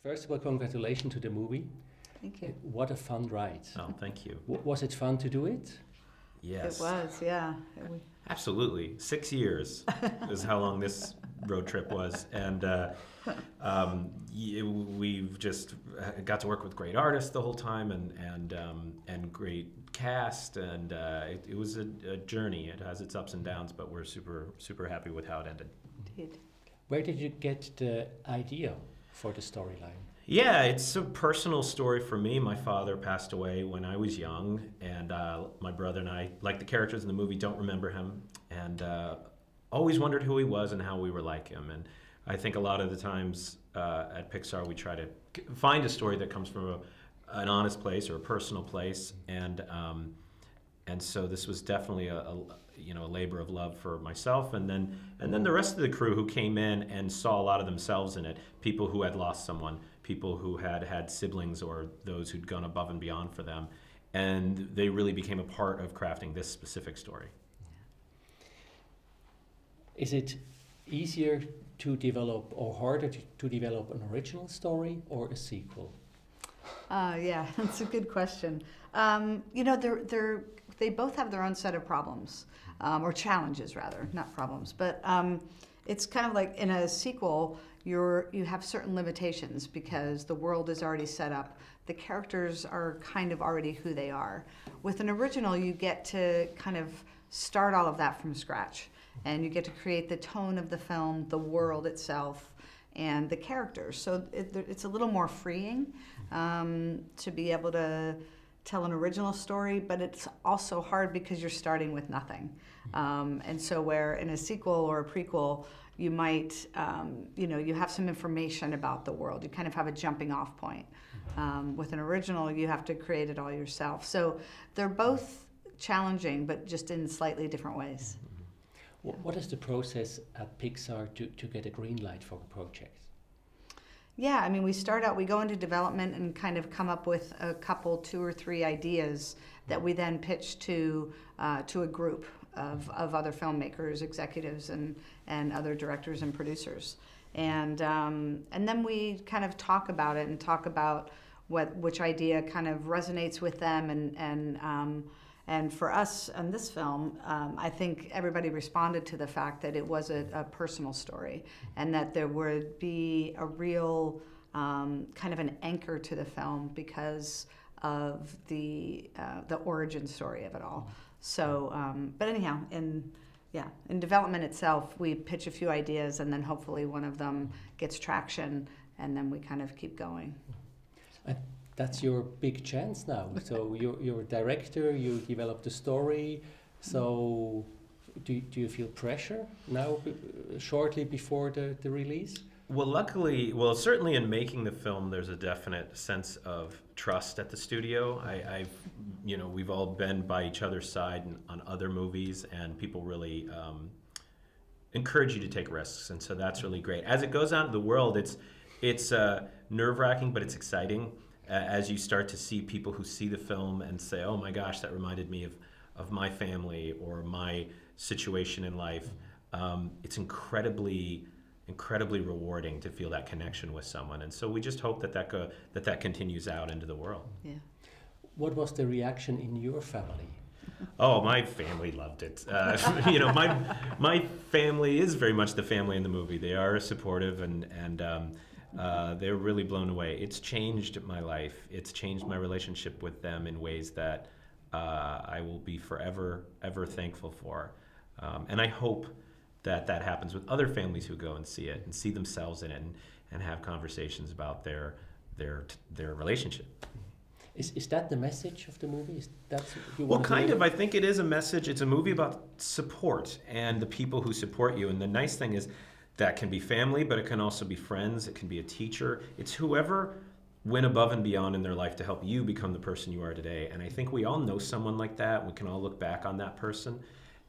First of all, congratulations to the movie. Thank you. What a fun ride. Oh, thank you. Was it fun to do it? Yes. It was, yeah. Absolutely. 6 years is how long this road trip was. And we've just got to work with great artists the whole time and great cast. And it was a journey. It has its ups and downs, but we're super happy with how it ended. Indeed. Where did you get the idea for the storyline? Yeah, it's a personal story for me. My father passed away when I was young, and my brother and I, like the characters in the movie, don't remember him, and always wondered who he was and how we were like him. And I think a lot of the times at Pixar we try to find a story that comes from an honest place or a personal place, and so this was definitely a labor of love for myself, and then the rest of the crew who came in and saw a lot of themselves in it. People who had lost someone, people who had siblings, or those who'd gone above and beyond for them, and they really became a part of crafting this specific story. Is it easier to develop or harder to develop an original story or a sequel? Yeah, that's a good question. They both have their own set of problems, or challenges rather, not problems. But it's kind of like in a sequel, you have certain limitations because the world is already set up. The characters are kind of already who they are. With an original, you get to kind of start all of that from scratch, and you get to create the tone of the film, the world itself, and the characters. So it's a little more freeing to be able to tell an original story, but it's also hard because you're starting with nothing. And so where in a sequel or a prequel, you might, you have some information about the world. You kind of have a jumping off point. With an original, you have to create it all yourself. So they're both challenging, but just in slightly different ways. What is the process at Pixar to get a green light for a project? Yeah, I mean, we go into development and kind of come up with a couple, 2 or 3 ideas that we then pitch to a group of other filmmakers, executives, and other directors and producers. And then we kind of talk about it and talk about which idea kind of resonates with them. And for us on this film, I think everybody responded to the fact that it was a personal story, and that there would be a real kind of an anchor to the film because of the origin story of it all. So, but anyhow, in development itself, we pitch a few ideas, and then hopefully one of them gets traction, and then we kind of keep going. That's your big chance now. So you're a director, you develop the story. So do you feel pressure now, shortly before the release? Well, luckily, certainly in making the film, there's a definite sense of trust at the studio. We've all been by each other's side on other movies, and people really encourage you to take risks, and so that's really great. As it goes out in the world, it's nerve-wracking, but it's exciting. As you start to see people who see the film and say, oh my gosh, that reminded me of my family or my situation in life, it's incredibly rewarding to feel that connection with someone. And so we just hope that continues out into the world. Yeah. What was the reaction in your family? Oh, my family loved it. My family is very much the family in the movie. They are supportive and they're really blown away. It's changed my life. It's changed my relationship with them in ways that I will be forever, ever thankful for. And I hope that happens with other families who go and see it and see themselves in it and have conversations about their relationship. Is that the message of the movie? Well, kind of. I think it is a message. It's a movie about support and the people who support you. And the nice thing is, that can be family, but it can also be friends. It can be a teacher. It's whoever went above and beyond in their life to help you become the person you are today. And I think we all know someone like that. We can all look back on that person.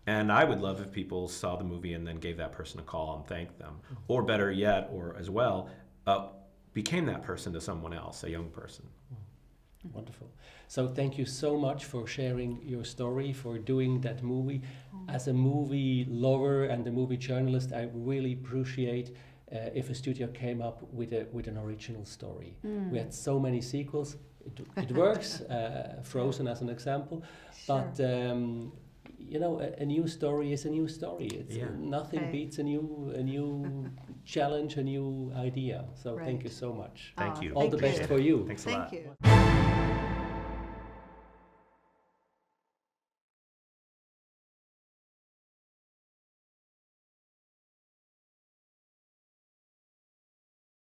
And I would love if people saw the movie and then gave that person a call and thanked them. Or better yet, or as well, became that person to someone else, a young person. Wonderful. So thank you so much for sharing your story, for doing that movie. As a movie lover and a movie journalist, I really appreciate if a studio came up with an original story. We had so many sequels. It works. Frozen as an example, but you know, a new story is a new story. It's nothing beats a new challenge, a new idea. So thank you so much. Thank you. All the best for you. Thanks a lot. Thank you.